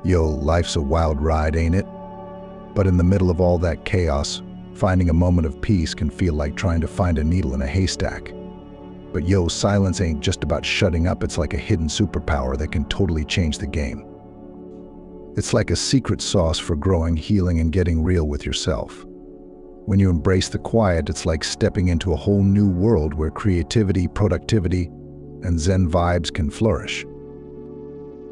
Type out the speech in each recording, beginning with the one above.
Yo, life's a wild ride, ain't it? But in the middle of all that chaos, finding a moment of peace can feel like trying to find a needle in a haystack. But yo, silence ain't just about shutting up, it's like a hidden superpower that can totally change the game. It's like a secret sauce for growing, healing, and getting real with yourself. When you embrace the quiet, it's like stepping into a whole new world where creativity, productivity, and Zen vibes can flourish.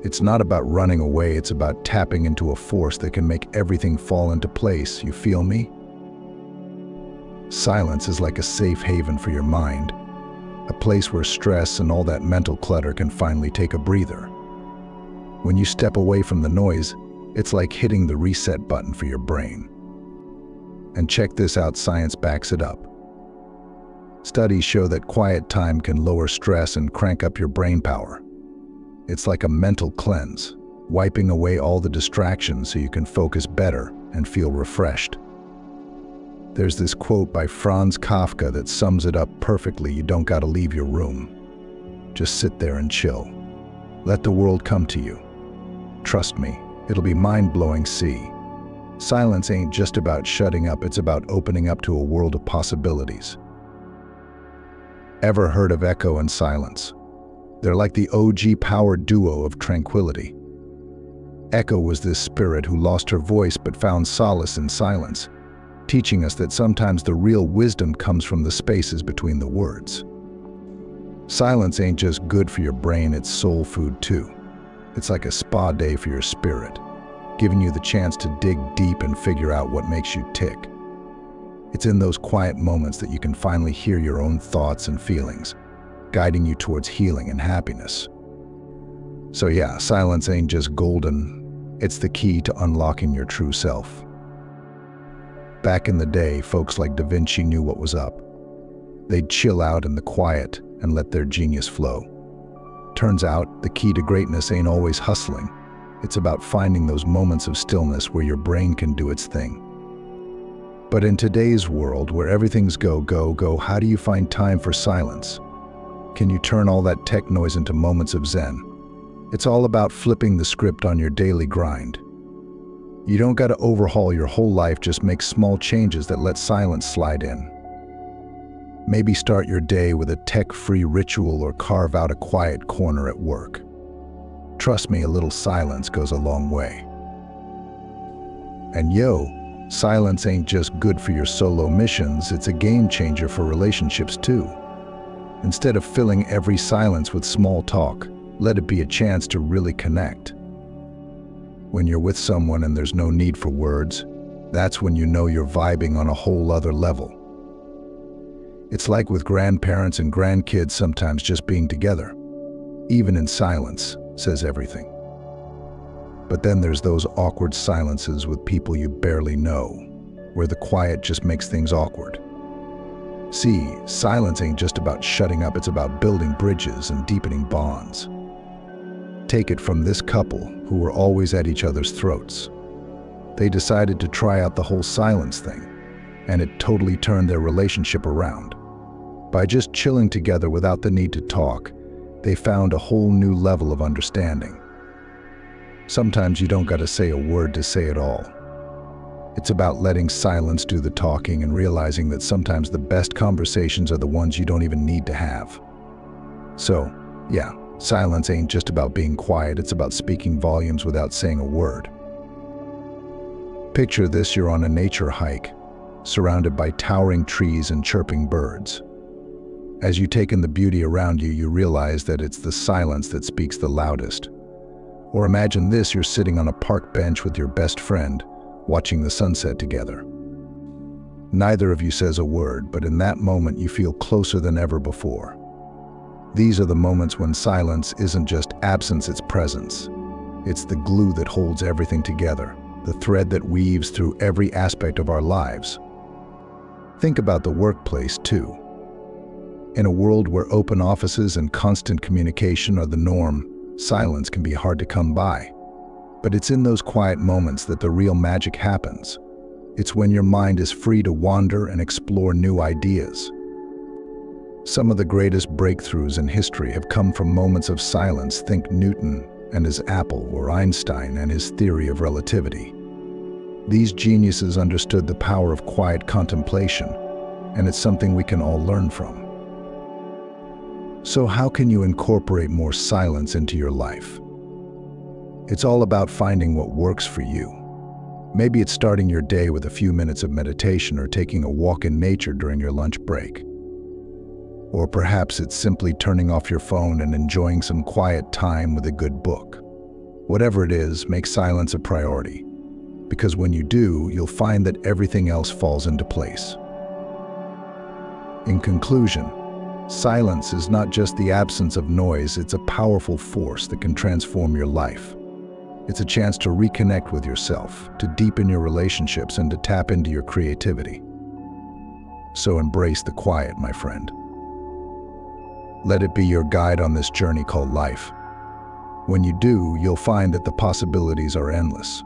It's not about running away, it's about tapping into a force that can make everything fall into place, you feel me? Silence is like a safe haven for your mind, a place where stress and all that mental clutter can finally take a breather. When you step away from the noise, it's like hitting the reset button for your brain. And check this out, science backs it up. Studies show that quiet time can lower stress and crank up your brain power. It's like a mental cleanse, wiping away all the distractions so you can focus better and feel refreshed. There's this quote by Franz Kafka that sums it up perfectly: you don't gotta leave your room. Just sit there and chill. Let the world come to you. Trust me, it'll be mind-blowing. See, silence ain't just about shutting up, it's about opening up to a world of possibilities. Ever heard of echo and silence? They're like the OG power duo of tranquility. Echo was this spirit who lost her voice but found solace in silence, teaching us that sometimes the real wisdom comes from the spaces between the words. Silence ain't just good for your brain, it's soul food too. It's like a spa day for your spirit, giving you the chance to dig deep and figure out what makes you tick. It's in those quiet moments that you can finally hear your own thoughts and feelings, guiding you towards healing and happiness. So yeah, silence ain't just golden, it's the key to unlocking your true self. Back in the day, folks like Da Vinci knew what was up. They'd chill out in the quiet and let their genius flow. Turns out, the key to greatness ain't always hustling. It's about finding those moments of stillness where your brain can do its thing. But in today's world, where everything's go, go, go, how do you find time for silence? Can you turn all that tech noise into moments of Zen? It's all about flipping the script on your daily grind. You don't gotta overhaul your whole life, just make small changes that let silence slide in. Maybe start your day with a tech-free ritual or carve out a quiet corner at work. Trust me, a little silence goes a long way. And yo, silence ain't just good for your solo missions, it's a game changer for relationships too. Instead of filling every silence with small talk, let it be a chance to really connect. When you're with someone and there's no need for words, that's when you know you're vibing on a whole other level. It's like with grandparents and grandkids, sometimes just being together, even in silence, says everything. But then there's those awkward silences with people you barely know, where the quiet just makes things awkward. See, silence ain't just about shutting up, it's about building bridges and deepening bonds. Take it from this couple who were always at each other's throats. They decided to try out the whole silence thing, and it totally turned their relationship around. By just chilling together without the need to talk, they found a whole new level of understanding. Sometimes you don't gotta say a word to say it all. It's about letting silence do the talking and realizing that sometimes the best conversations are the ones you don't even need to have. So, yeah, silence ain't just about being quiet, it's about speaking volumes without saying a word. Picture this: you're on a nature hike, surrounded by towering trees and chirping birds. As you take in the beauty around you, you realize that it's the silence that speaks the loudest. Or imagine this: you're sitting on a park bench with your best friend, watching the sunset together. Neither of you says a word, but in that moment you feel closer than ever before. These are the moments when silence isn't just absence, it's presence. It's the glue that holds everything together, the thread that weaves through every aspect of our lives. Think about the workplace too. In a world where open offices and constant communication are the norm, silence can be hard to come by. But it's in those quiet moments that the real magic happens. It's when your mind is free to wander and explore new ideas. Some of the greatest breakthroughs in history have come from moments of silence. Think Newton, and as Apple or Einstein and his theory of relativity. These geniuses understood the power of quiet contemplation, and it's something we can all learn from. So how can you incorporate more silence into your life? It's all about finding what works for you. Maybe it's starting your day with a few minutes of meditation or taking a walk in nature during your lunch break. Or perhaps it's simply turning off your phone and enjoying some quiet time with a good book. Whatever it is, make silence a priority, because when you do, you'll find that everything else falls into place. In conclusion, silence is not just the absence of noise, it's a powerful force that can transform your life. It's a chance to reconnect with yourself, to deepen your relationships, and to tap into your creativity. So embrace the quiet, my friend. Let it be your guide on this journey called life. When you do, you'll find that the possibilities are endless.